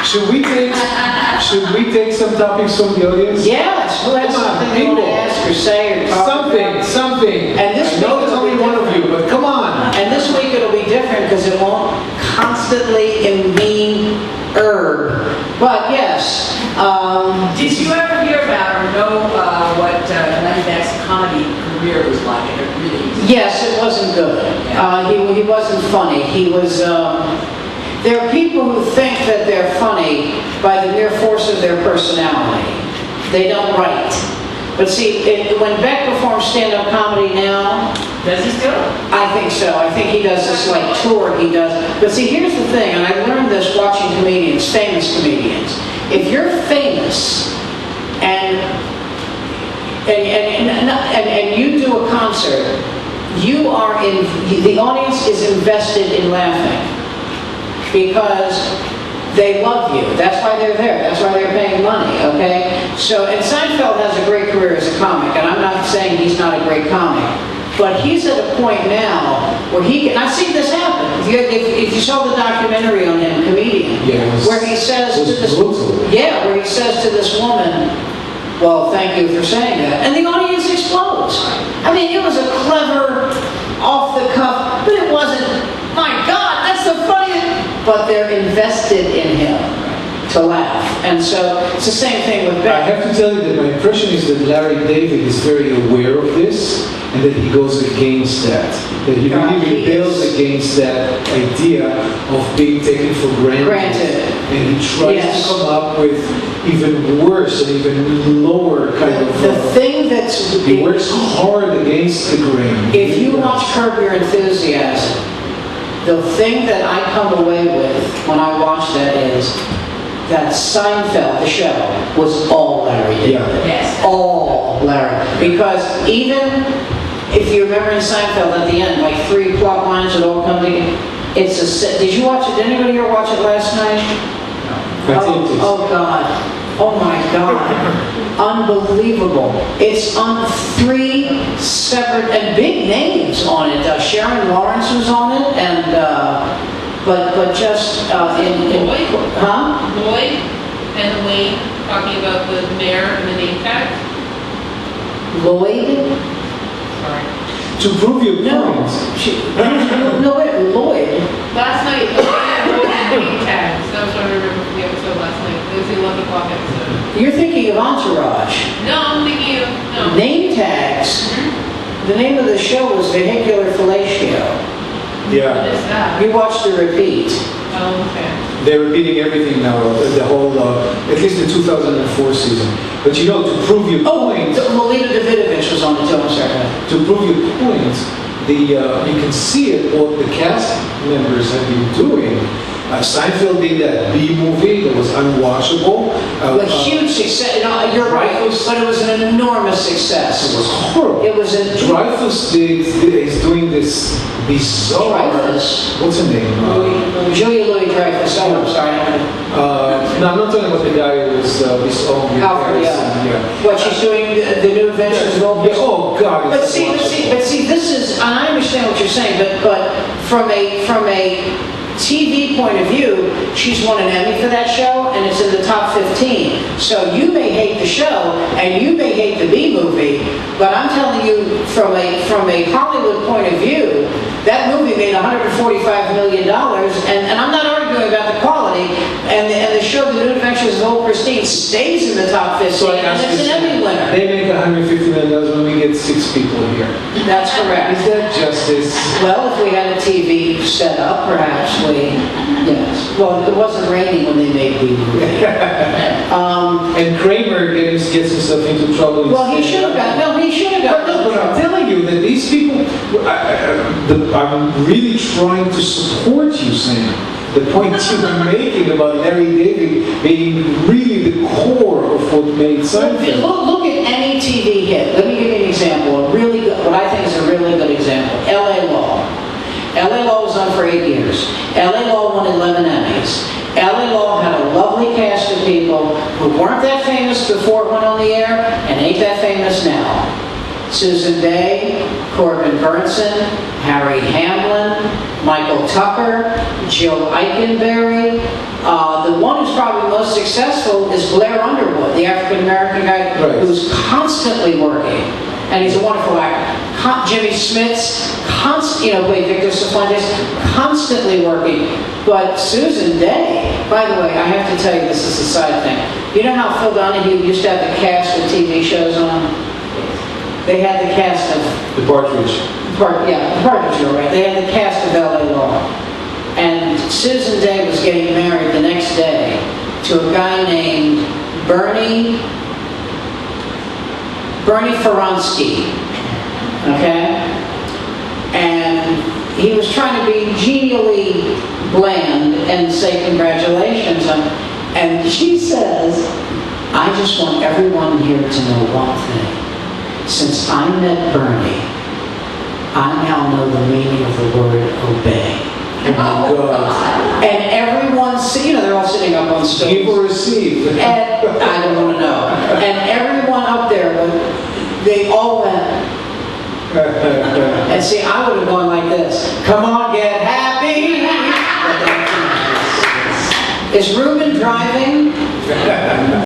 Should we take some topics from the audience? Yes, who has something you want to ask or say or talk about? Something. And this I know it's only one of you, but come on. And this week it'll be different because it won't constantly mean herb. But yes. Did you ever hear about or know what Lenny Beck's comedy career was like? And it really Yes, it wasn't good. He wasn't funny. He was. There are people who think that they're funny by the mere force of their personality. They don't write. But see, when Beck performs stand-up comedy now, does he still? I think so. I think he does this like tour he does. But see, here's the thing, and I learned this watching comedians, famous comedians. If you're famous and you do a concert, the audience is invested in laughing because they love you. That's why they're there. That's why they're paying money, okay? So, and Seinfeld has a great career as a comic, and I'm not saying he's not a great comic, but he's at a point now where he can, I've seen this happen. If you saw the documentary on him, Comedian, where he says to this, where he says to this woman, well, thank you for saying that. And the audience explodes. I mean, it was a clever, off the cuff, but it wasn't, my God, that's the funniest. But they're invested in him to laugh. And so it's the same thing with Beck. I have to tell you that my impression is that Larry David is very aware of this and that he goes against that. That he really rebels against that idea of being taken for granted. And he tries to come up with even worse and even lower kind of... The thing that's... He works hard against the grain. If you watch Curb Your Enthusiasm, the thing that I come away with when I watch that is that Seinfeld, the show, was all Larry David. Yes. All Larry. Because even if you remember in Seinfeld at the end, like 3 plot lines that all come together, it's a set. Did you watch it? Did anybody here watch it last night? Oh God. Oh my God. Unbelievable. It's on 3 separate and big names on it. Sharon Lawrence was on it, and but just in Lloyd? Huh? Lloyd and Wayne talking about the mayor and the name tag. Lloyd? Sorry. To prove your point. Lloyd. Last night, Lloyd and name tags. That was what I remember from the episode last night. It was the 11 o'clock episode. You're thinking of Entourage. No, I'm thinking of no. Name tags. Mm-hmm. The name of the show was Vehicular Fellatio. What is that? You watched the repeat. Oh, okay. They're repeating everything now, the whole, at least the 2004 season. But you know, to prove your point... Melita Davidovich was on the too, I'm sorry. To prove your point, you can see it, what the cast members have been doing. Seinfeld did that B-movie that was unwatchable. A huge success. You're right, but it was an enormous success. It was horrible. It was a... Dreyfus is doing this bizarre... Dreyfus? What's her name? Julia Louis-Dreyfus. Oh, I'm sorry. No, I'm not talking about the guy who was Alfred, yeah. What, she's doing the new adventures of old people? Oh, God. But see, this is, and I understand what you're saying, but from a TV point of view, she's won an Emmy for that show, and it's in the top 15. So you may hate the show, and you may hate the B-movie, but I'm telling you, from a Hollywood point of view, that movie made $145 million, and I'm not arguing about the quality, and the show, The New Adventures of Old Christine, stays in the top 15, So and it's an Emmy winner. They make $150 million when we get 6 people here. That's correct. Is that justice? Well, if we had a TV set up, perhaps yes. Well, it wasn't raining when they made B-movie. And Kramer gets himself into trouble. Well, he should have got. No, he should have got. But I'm telling you that these people, I'm really trying to support you, Sam. The point you were making about Larry David being really the core of what made Seinfeld. Look at any TV hit. Let me give you an example. A really good, what I think is a really good example. L.A. Law. L.A. Law was on for 8 years. L.A. Law won 11 Emmys. L.A. Law had a lovely cast of people who weren't that famous before it went on the air and ain't that famous now. Susan Day, Corbin Burnson, Harry Hamlin, Michael Tucker, Jill Eikenberry, The one who's probably most successful is Blair Underwood, the African-American guy Right. who's constantly working. And he's a wonderful actor. Jimmy Smits, played Victor Cifuentes, constantly working. But Susan Day, by the way, I have to tell you, this is a side thing. You know how Phil Donahue used to have the cast of TV shows on? They had the cast of The Partridge. the Partridge, you're right. They had the cast of L.A. Law. And Susan Day was getting married the next day to a guy named Bernie Feronsky, okay? And he was trying to be genially bland and say congratulations. And she says, I just want everyone here to know one thing. Since I met Bernie, I now know the meaning of the word obey. Oh my God. And everyone's, they're all sitting up on stools. Give or receive. And I don't want to know. And everyone up there, they all went. And see, I would have gone like this. Come on, get happy. Is Ruben driving?